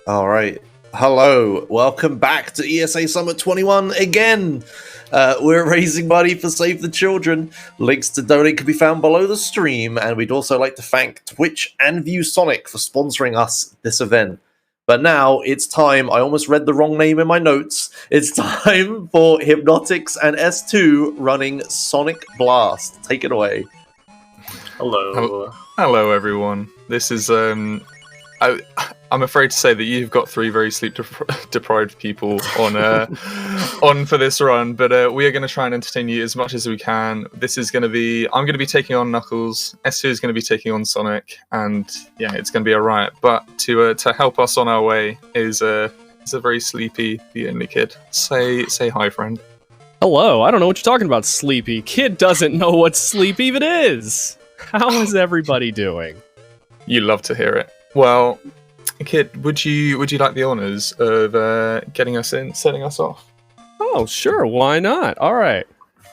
All right. Hello. Welcome back to ESA Summit 21 again. We're raising money for Save the Children. Links to donate can be found below the stream, and we'd also like to thank Twitch and ViewSonic for sponsoring us this event. But now it's time. I almost read the wrong name in my notes. It's time for hibnotix and S2 running Sonic Blast. Take it away. Hello, everyone. This is I'm afraid to say that you've got three very sleep-deprived people on for this run, but we are going to try and entertain you as much as we can. This is going to be... I'm going to be taking on Knuckles, S2 is going to be taking on Sonic, and yeah, it's going to be a riot. But to help us on our way is a very sleepy, the only kid. Say hi, friend. Hello, I don't know what you're talking about, sleepy. Kid doesn't know what sleep even is. How is everybody doing? You love to hear it. Well... Kid, would you like the honors of getting us in, setting us off? Oh, sure, why not? All right,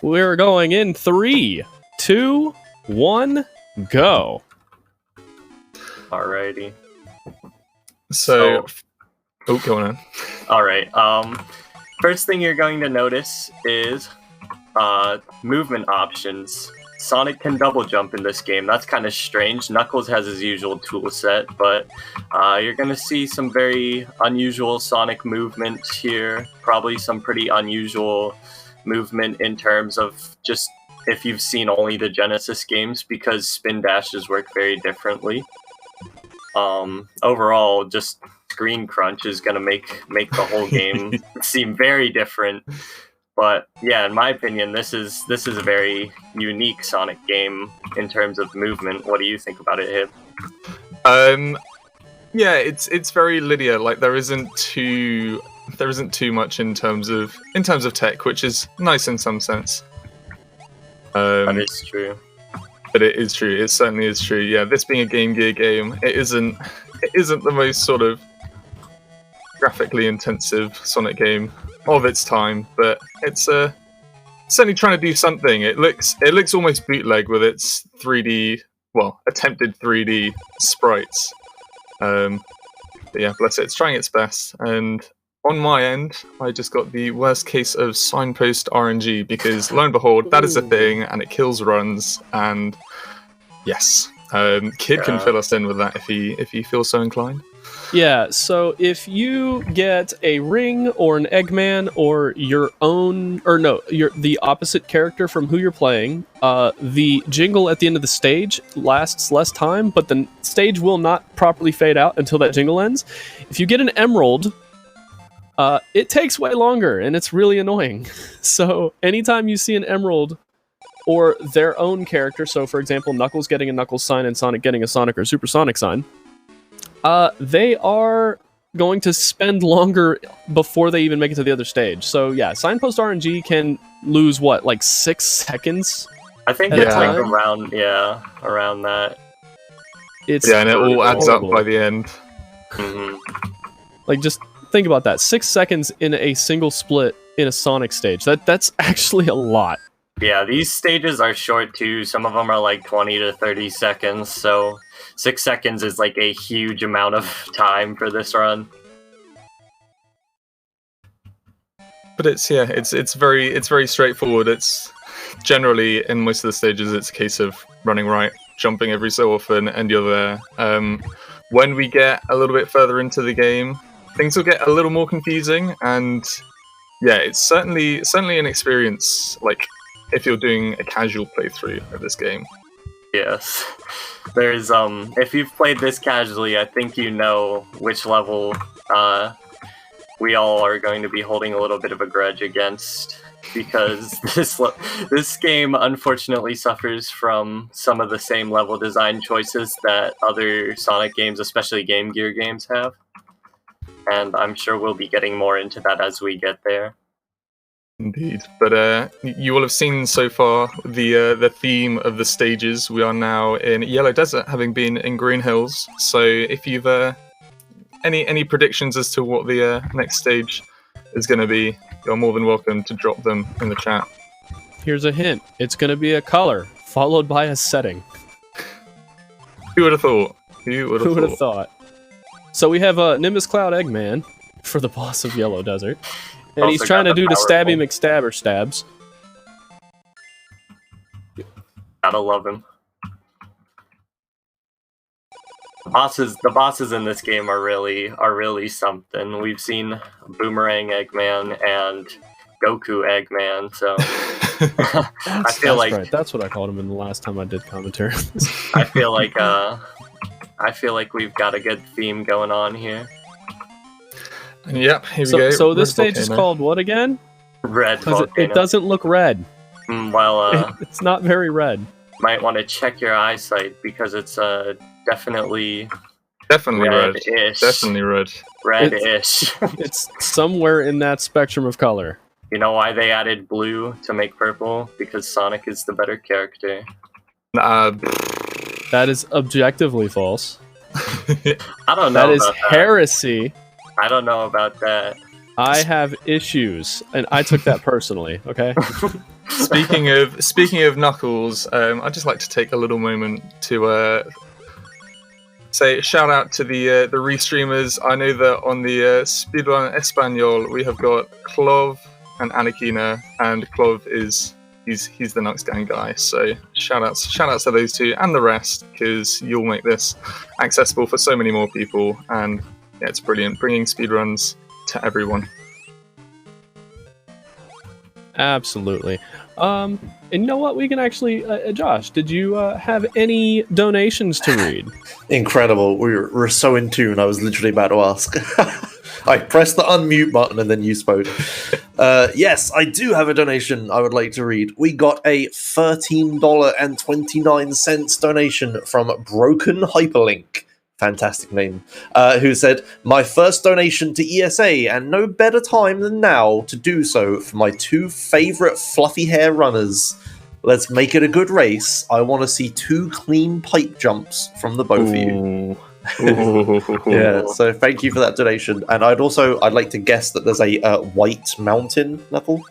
we're going in 3, 2, 1, go. Alrighty. So go on. All right. First thing you're going to notice is movement options. Sonic can double jump in this game. That's kind of strange. Knuckles has his usual tool set, but you're going to see some very unusual Sonic movement here. Probably some pretty unusual movement in terms of just if you've seen only the Genesis games, because spin dashes work very differently. Overall, just screen crunch is going to make the whole game seem very different. But yeah, in my opinion, this is a very unique Sonic game in terms of movement. What do you think about it, Hib? Yeah, it's very linear. Like there isn't too much in terms of tech, which is nice in some sense. That is true. But it is true. It certainly is true. Yeah, this being a Game Gear game, it isn't the most sort of graphically intensive Sonic game of its time, but it's certainly trying to do something. It looks almost bootleg with its 3D, attempted 3D sprites. But yeah, bless it, it's trying its best. And on my end, I just got the worst case of signpost RNG, because lo and behold, that is a thing, and it kills runs. And yes, Kid can fill us in with that if he feels so inclined. Yeah, so if you get a ring or an Eggman or the opposite character from who you're playing, the jingle at the end of the stage lasts less time, but the stage will not properly fade out until that jingle ends. If you get an emerald, it takes way longer, and it's really annoying. So anytime you see an emerald or their own character, so for example, Knuckles getting a Knuckles sign and Sonic getting a Sonic or Supersonic sign, they are going to spend longer before they even make it to the other stage. So yeah, signpost RNG can lose, 6 seconds? I think it's like around that. And it all adds up by the end. Mm-hmm. Like, just think about that. 6 seconds in a single split in a Sonic stage. That's actually a lot. Yeah, these stages are short too. Some of them are like 20 to 30 seconds, so 6 seconds is like a huge amount of time for this run. But it's very straightforward. It's generally, in most of the stages, it's a case of running right, jumping every so often, and you're there. When we get a little bit further into the game, things will get a little more confusing, and yeah, it's certainly an experience, like, if you're doing a casual playthrough of this game. Yes. There's, if you've played this casually, I think you know which level, we all are going to be holding a little bit of a grudge against, because this game unfortunately suffers from some of the same level design choices that other Sonic games, especially Game Gear games, have. And I'm sure we'll be getting more into that as we get there. Indeed, but you will have seen so far the theme of the stages. We are now in Yellow Desert, having been in Green Hills. So if you've any predictions as to what the next stage is going to be, you're more than welcome to drop them in the chat. Here's a hint. It's going to be a color, followed by a setting. Who would have thought? Who would have thought? So we have Nimbus Cloud Eggman for the boss of Yellow Desert. And Also he's trying got to the do the Stabby powerful- McStabber stabs. Gotta love him. The bosses in this game are really something. We've seen Boomerang Eggman and Goku Eggman, so I feel like right. That's what I called him in the last time I did commentary. I feel like we've got a good theme going on here. Yep, here we go. So this Red stage is volcano. called what again? Red Because volcano. it doesn't look red. Well, It's not very red. might want to check your eyesight because it's definitely Definitely red. red-ish. Definitely red. Red-ish. It's somewhere in that spectrum of color. You know why they added blue to make purple? Because Sonic is the better character. That is objectively false. I don't know That is about heresy. I don't know about that. I have issues, and I took that personally. Okay. Speaking of Knuckles, I'd just like to take a little moment to say a shout out to the restreamers. I know that on the Speedrun Espanol we have got Clov and Anakina, and Clov he's the Nux Gang guy. So shout outs to those two and the rest, because you'll make this accessible for so many more people, and yeah, it's brilliant bringing speedruns to everyone. Absolutely. And you know what? We can actually, Josh, did you have any donations to read? Incredible. We're so in tune. I was literally about to ask. I pressed the unmute button and then you spoke. Yes, I do have a donation I would like to read. We got a $13.29 donation from Broken Hyperlink. Fantastic name. Who said, "My first donation to ESA, and no better time than now to do so for my two favourite fluffy hair runners. Let's make it a good race. I want to see 2 clean pipe jumps from the both of you." Yeah, so thank you for that donation. And I'd like to guess that there's a white mountain level.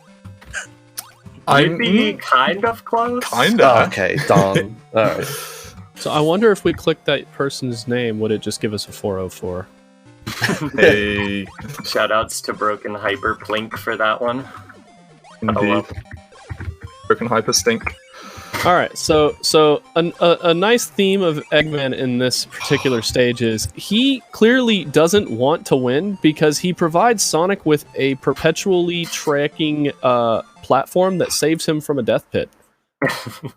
You'd be kind of close. Kinda. Oh, okay, darn. Alright. So I wonder if we click that person's name, would it just give us a 404? Hey, Shoutouts to Broken Hyperplink for that one. indeed. Broken Hyper stink. All right, so a nice theme of Eggman in this particular stage is he clearly doesn't want to win because he provides Sonic with a perpetually tracking platform that saves him from a death pit.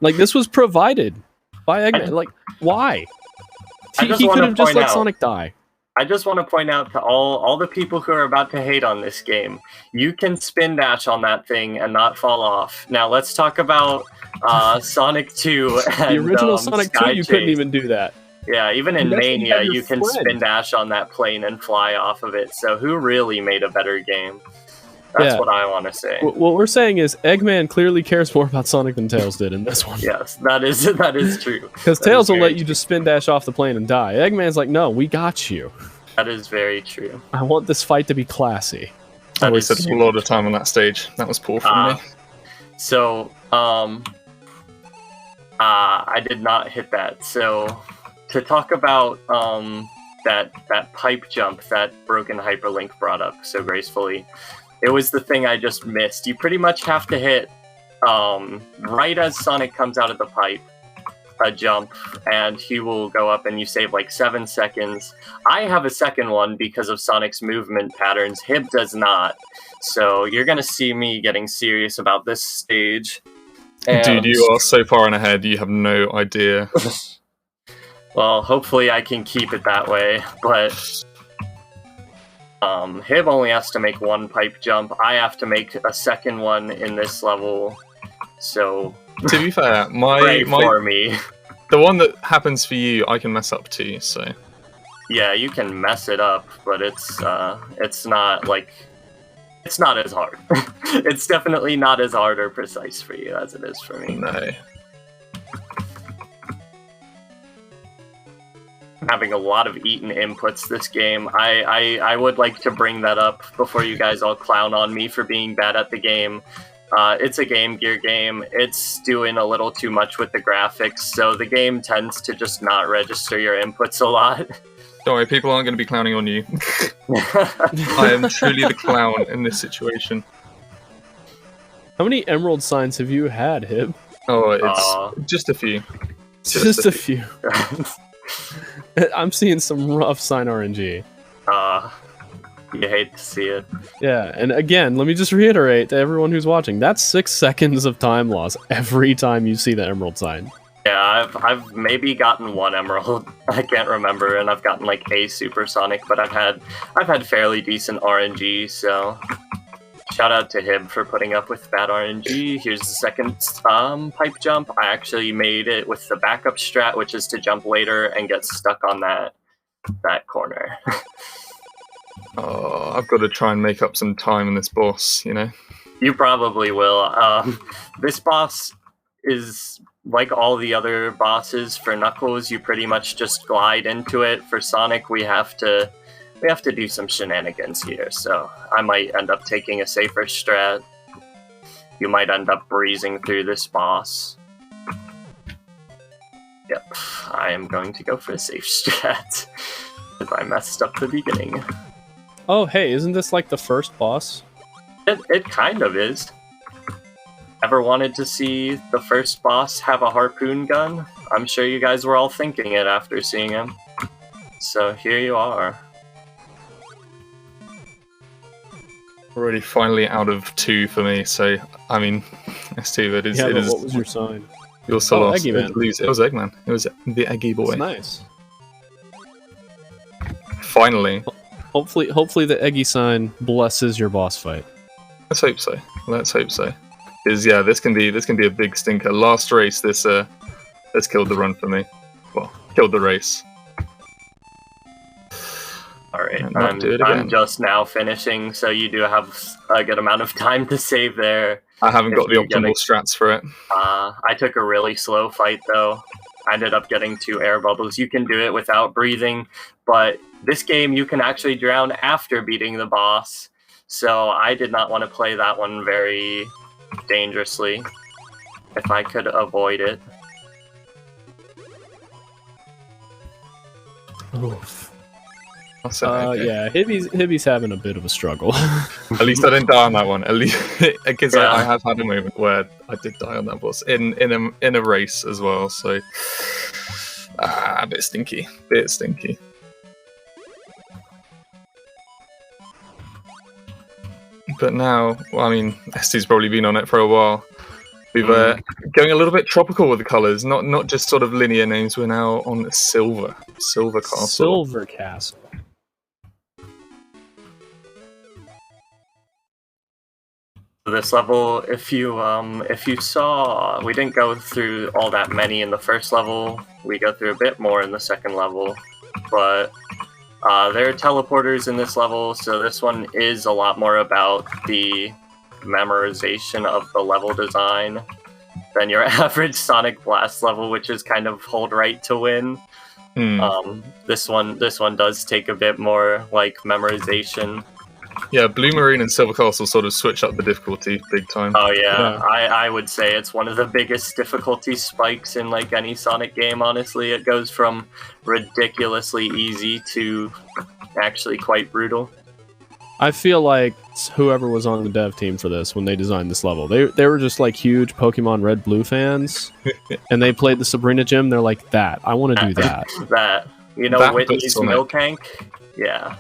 Like, this was provided by Eggman. Like, why? I He just could wanna have just point let out- Sonic die. I just want to point out to all the people who are about to hate on this game, you can spin dash on that thing and not fall off. Now let's talk about Sonic 2 and The original Sonic Sonic 2, you couldn't even do that. Yeah, even in Unless you Mania, had your you can friend. spin dash on that plane and fly off of it. So who really made a better game? That's Yeah. what I want to say. What we're saying is Eggman clearly cares more about Sonic than Tails did in this one. Yes, that is true. Because That Tails is will very let you just spin dash off the plane and die. Eggman's like, no, we got you. That is very true. I want this fight to be classy. I That is wasted a super lot of time on that stage. That was poor from me. So, I did not hit that. So, to talk about that pipe jump that Broken Hyperlink brought up so gracefully, it was the thing I just missed. You pretty much have to hit right as Sonic comes out of the pipe, a jump, and he will go up and you save like 7 seconds. I have a second one because of Sonic's movement patterns. Hib does not. So you're going to see me getting serious about this stage. Dude, And- you are so far in ahead, you have no idea. Well, hopefully I can keep it that way, but Hib only has to make 1 pipe jump. I have to make a second one in this level. So To be fair, pray for me. the one that happens for you, I can mess up too. So Yeah, you can mess it up, but it's not as hard. It's definitely not as hard or precise for you as it is for me. no. Having a lot of eaten inputs this game. I would like to bring that up before you guys all clown on me for being bad at the game. It's a Game Gear game. It's doing a little too much with the graphics, so the game tends to just not register your inputs a lot. Don't worry, people aren't going to be clowning on you. I am truly the clown in this situation. How many emerald signs have you had, Hib? Oh, it's just a few. Just a few. I'm seeing some rough sign RNG. You hate to see it. Yeah, and again, let me just reiterate to everyone who's watching, that's 6 seconds of time loss every time you see the emerald sign. Yeah, I've maybe gotten 1 emerald. I can't remember, and I've gotten like a supersonic, but I've had fairly decent RNG. So shout out to Hib for putting up with bad RNG. Here's the second pipe jump. I actually made it with the backup strat, which is to jump later and get stuck on that corner. Oh, I've got to try and make up some time in this boss, you know? You probably will. This boss is like all the other bosses. For Knuckles, you pretty much just glide into it. For Sonic, we have to do some shenanigans here, so I might end up taking a safer strat. You might end up breezing through this boss. Yep, I am going to go for a safe strat, if I messed up the beginning. Oh, hey, isn't this like the first boss? It kind of is. Ever wanted to see the first boss have a harpoon gun? I'm sure you guys were all thinking it after seeing him. So here you are. Already finally out of 2 for me, so, I mean, it's 2, but Yeah, but what was your sign? You also lost. Eggy Man. It was Eggman. It was the Eggy boy. That's nice. Finally. Hopefully the Eggy sign blesses your boss fight. Let's hope so. Because yeah, this can be a big stinker. Last race, this killed the run for me. Well, killed the race. Alright, I'm just now finishing, so you do have a good amount of time to save there. I haven't got the optimal strats for it. I took a really slow fight though. I ended up getting 2 air bubbles. You can do it without breathing, but this game you can actually drown after beating the boss. So I did not want to play that one very dangerously if I could avoid it. Oof. Okay. Yeah, Hibby's having a bit of a struggle. At least I didn't die on that one. At least because I have had a moment where I did die on that boss in a race as well. So a bit stinky. But now, well, I mean, Este's probably been on it for a while. We've going a little bit tropical with the colours, not just sort of linear names. We're now on Silver Castle. Silver Castle. This level, if you saw, we didn't go through all that many in the first level. We go through a bit more in the second level, but there are teleporters in this level, so this one is a lot more about the memorization of the level design than your average Sonic Blast level, which is kind of hold right to win. This one does take a bit more like memorization. Yeah, Blue Marine and Silver Castle sort of switch up the difficulty big time. Oh yeah. I would say it's one of the biggest difficulty spikes in like any Sonic game, honestly. It goes from ridiculously easy to actually quite brutal. I feel like whoever was on the dev team for this, when they designed this level, they were just like huge Pokemon Red Blue fans, and they played the Sabrina gym. They're like, I want to do that. That, you know, That Whitney's Sonic. Milk Tank? Yeah.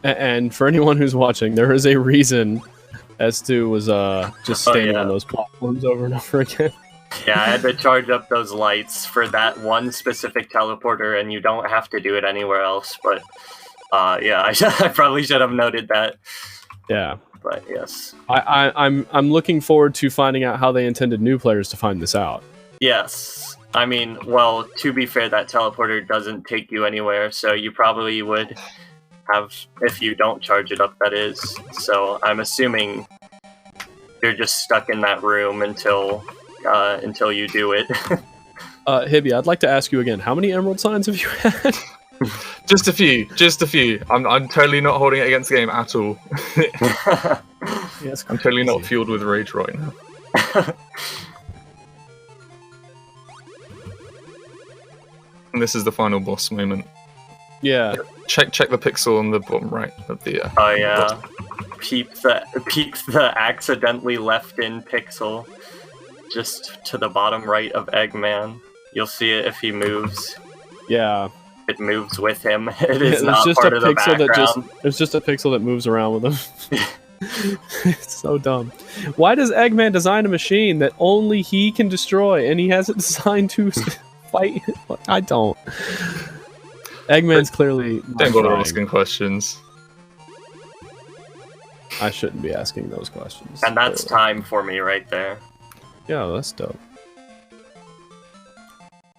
And for anyone who's watching, there is a reason S2 was just standing on those platforms over and over again. Yeah, I had to charge up those lights for that one specific teleporter, and you don't have to do it anywhere else. But yeah, I probably should have noted that. Yeah, but yes, I'm looking forward to finding out how they intended new players to find this out. Yes, I mean, well, to be fair, that teleporter doesn't take you anywhere, so you probably would have, if you don't charge it up, that is. So I'm assuming you're just stuck in that room until you do it. Hibby, I'd like to ask you again. How many emerald signs have you had? Just a few. I'm totally not holding it against the game at all. Yes, I'm totally not fueled with rage right now. And this is the final boss moment. Yeah. Check the pixel on the bottom right of the. Oh yeah. Peep the accidentally left in pixel, just to the bottom right of Eggman. You'll see it if he moves. Yeah. It moves with him. It is It's not just part a of the pixel background. it's just a pixel that moves around with him. It's so dumb. Why does Eggman design a machine that only he can destroy, and he has it designed to fight? I don't. Eggman's clearly not Don't bother trying. asking questions. I shouldn't be asking those questions. And that's clearly. time for me right there. Yeah, that's dope.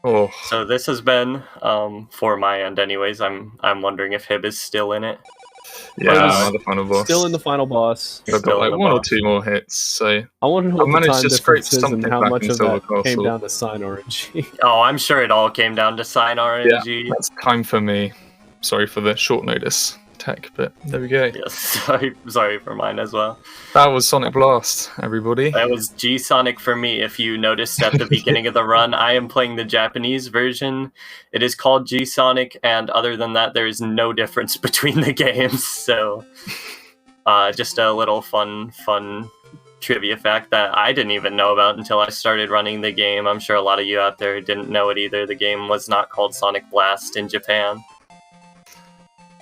Oh, So this has been, for my end anyways, I'm wondering if Hib is still in it. yeah, the final boss. Still in the final boss. I've got still in like the one or boss. two more hits, so I wonder what the managed time to scrape difference is something and how back much in of Silver that came Castle. down to sign RNG. Oh, I'm sure it all came down to sign RNG. that's time for me. Sorry for the short notice tech, but there we go. Yes, sorry for mine as well. That was Sonic Blast, everybody. That was G-Sonic for me. If you noticed at the beginning of the run, I am playing the Japanese version. It is called G-Sonic, and other than that, there is no difference between the games. So, just a little fun trivia fact that I didn't even know about until I started running the game. I'm sure a lot of you out there didn't know it either. The game was not called Sonic Blast in Japan.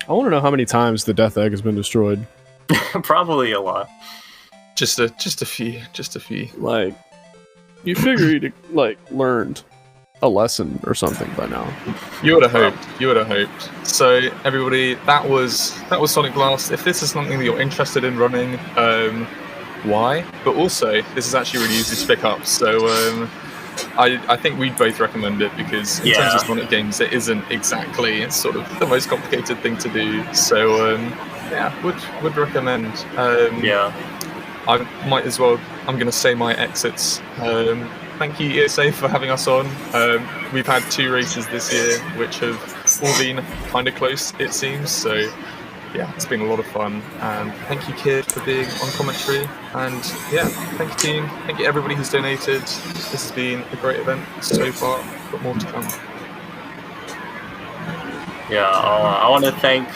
I want to know how many times the Death Egg has been destroyed. Probably a lot. Just a few. Like, you figure he'd like learned a lesson or something by now. You would have hoped. So everybody, that was Sonic Blast. If this is something that you're interested in running, why? But also, this is actually really easy to pick up. So I think we'd both recommend it because in terms of Sonic games, it isn't exactly sort of the most complicated thing to do. So yeah, would recommend. Yeah. I might as well. I'm going to say my exits. Thank you, ESA, for having us on. We've had 2 races this year, which have all been kind of close, it seems. So, yeah, it's been a lot of fun. And thank you, Kid, for being on commentary. And yeah, thank you, team. Thank you, everybody who's donated. This has been a great event so far, but more to come. Yeah, I want to thank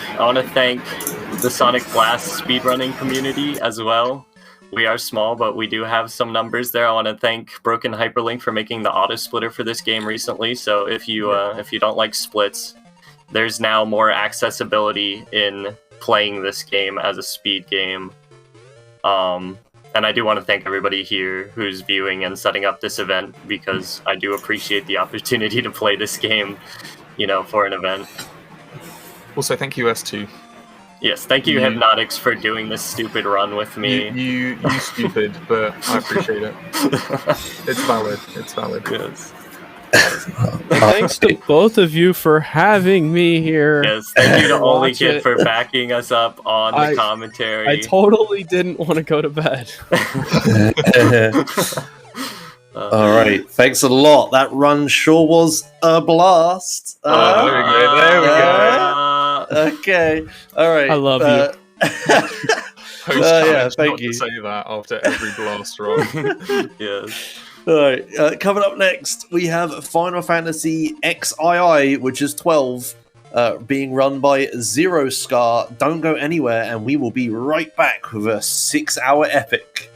the Sonic Blast speedrunning community as well. We are small, but we do have some numbers there. I want to thank Broken Hyperlink for making the auto splitter for this game recently. So if you don't like splits, there's now more accessibility in playing this game as a speed game. And I do want to thank everybody here who's viewing and setting up this event because I do appreciate the opportunity to play this game, for an event. Also, thank you, S2. Yes, thank you, hibnotix, for doing this stupid run with me. You stupid, but I appreciate it. It's valid. Yes. Thanks to both of you for having me here. Yes, thank you to Only Watch Kid it. for backing us up on the commentary. I totally didn't want to go to bed. All right, thanks a lot. That run sure was a blast. There we go. Okay, all right. I love you. Host yeah, thank not you. to say that after every blast run. Yes. All right, coming up next, we have Final Fantasy XII, which is 12, being run by Zero Scar. Don't go anywhere, and we will be right back with a 6-hour epic.